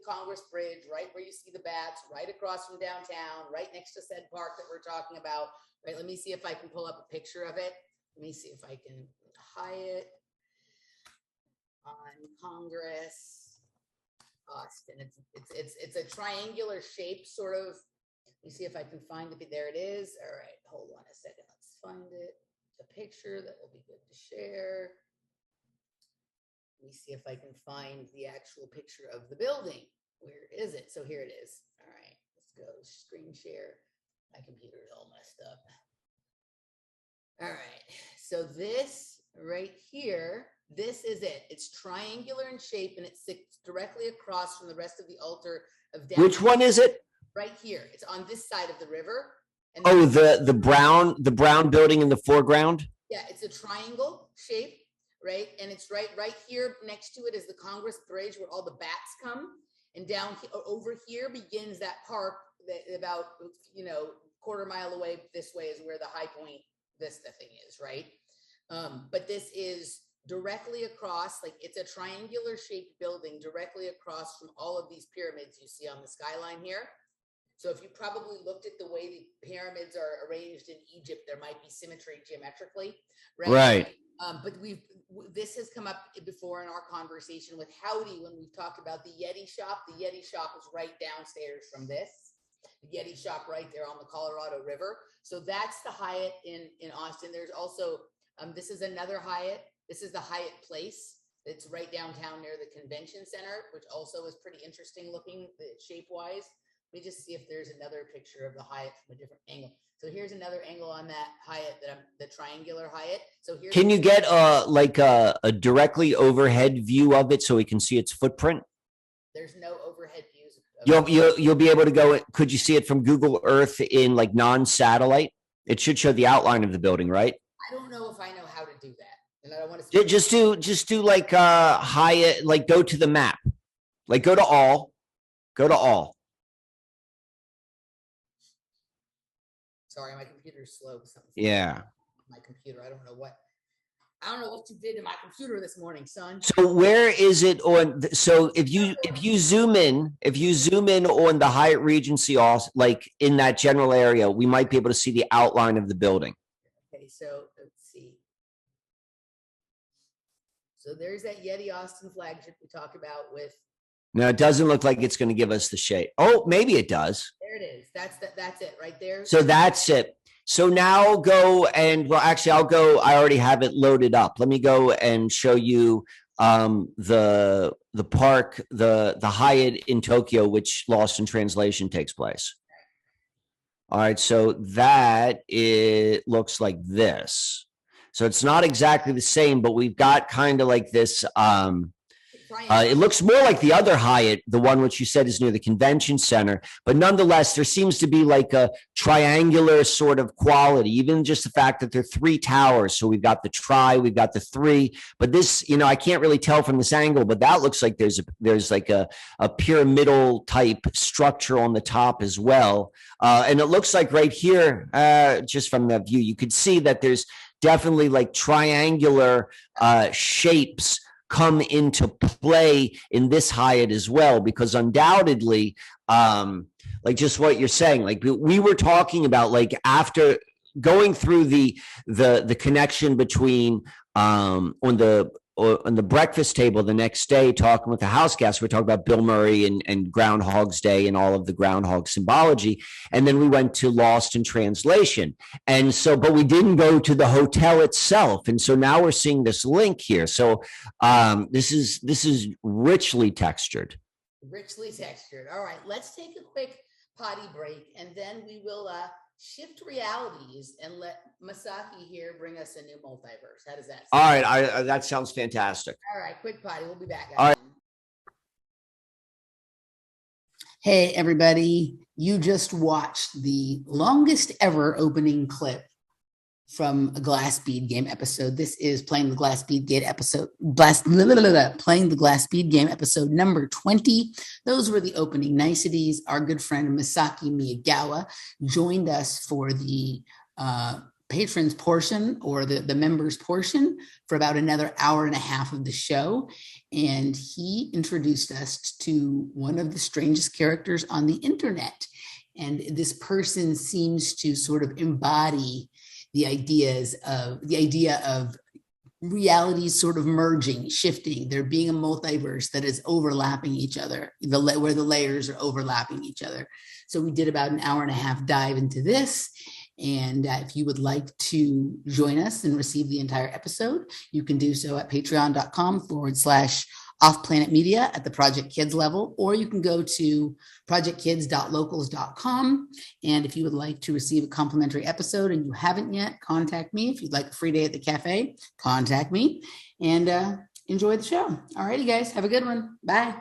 Congress Bridge, right where you see the bats, right across from downtown, right next to said park that we're talking about. Right. Let me see if I can pull up a picture of it. Let me see if I can. Hyatt on Congress, Austin. It's a triangular shape, sort of. Let me see if I can find it. There it is. All right, hold on a second. Let's find it. The picture that will be good to share. Let me see if I can find the actual picture of the building. Where is it? So here it is. All right, let's go screen share. My computer is all messed up. All right, so this right here, this is it. It's triangular in shape, and it sits directly across from the rest of the altar of downtown. Which one is it? Right here. It's on this side of the river. And the brown building in the foreground? Yeah, it's a triangle shape, right? And it's right here next to it is the Congress Bridge where all the bats come. And down over here begins that park that about, quarter mile away this way is where the High Point Vista thing is, right? But this is directly across, like it's a triangular shaped building directly across from all of these pyramids you see on the skyline here. So if you probably looked at the way the pyramids are arranged in Egypt, there might be symmetry geometrically, right? Right. But this has come up before in our conversation with Howdy when we've talked about the Yeti shop. The Yeti shop is right downstairs from this. The Yeti shop right there on the Colorado River. So that's the Hyatt in Austin. There's also, this is another Hyatt. This is the Hyatt Place. It's right downtown near the convention center, which also is pretty interesting looking shape-wise. Let me just see if there's another picture of the Hyatt from a different angle. So here's another angle on that Hyatt, the triangular Hyatt. So here's. Can you get a directly overhead view of it so we can see its footprint? There's no overhead views. You'll be able to go. Could you see it from Google Earth in like non-satellite? It should show the outline of the building, right? I don't know if I know how to do that, and I don't want to. Just do like Hyatt. Like go to the map. Like go to all. Sorry, my computer is slow. Yeah. My computer. I don't know what you did to my computer this morning, son. So where is it on? So if you zoom in on the Hyatt Regency, also like in that general area, we might be able to see the outline of the building. Okay, so let's see. So there's that Yeti Austin flagship we talked about with. Now it doesn't look like it's going to give us the shape. Oh, maybe it does. There it is. That's it right there. So that's it. So now go and, well, actually I'll go, I already have it loaded up. Let me go and show you the park, the Hyatt in Tokyo, which Lost in Translation takes place. All right. So that it looks like this. So it's not exactly the same, but we've got kind of like this, it looks more like the other Hyatt, the one which you said is near the convention center, but nonetheless, there seems to be like a triangular sort of quality, even just the fact that there are 3 towers. So we've got the we've got the 3, but this, I can't really tell from this angle, but that looks like there's like a pyramidal type structure on the top as well. And it looks like right here, just from that view, you could see that there's definitely like triangular shapes come into play in this Hyatt as well, because undoubtedly, like just what you're saying, like we were talking about, like after going through the connection between on the breakfast table the next day, talking with the house guests, we're talking about Bill Murray and Groundhog's Day and all of the groundhog symbology. And then we went to Lost in Translation. And so, but we didn't go to the hotel itself. And so now we're seeing this link here. So this is richly textured. Richly textured. All right, let's take a quick potty break, and then we will shift realities and let Masaki here bring us a new multiverse. How does that sound? All right, that sounds fantastic. All right, quick potty. We'll be back, guys. All right. Hey, everybody. You just watched the longest ever opening clip from a Glass Bead Game episode. This is Playing the Glass Bead Game episode, Playing the Glass Bead Game episode number 20. Those were the opening niceties. Our good friend Masaki Miyagawa joined us for the patrons portion, or the members portion, for about another hour and a half of the show. And he introduced us to one of the strangest characters on the internet. And this person seems to sort of embody the idea of realities sort of merging, shifting, there being a multiverse that is overlapping each other, where the layers are overlapping each other. So we did about an hour and a half dive into this. And if you would like to join us and receive the entire episode, you can do so at patreon.com/offplanetmedia at the Project Kids level, or you can go to projectkids.locals.com. And if you would like to receive a complimentary episode and you haven't yet, contact me. If you'd like a free day at the cafe, contact me, and enjoy the show. All righty, guys. Have a good one. Bye.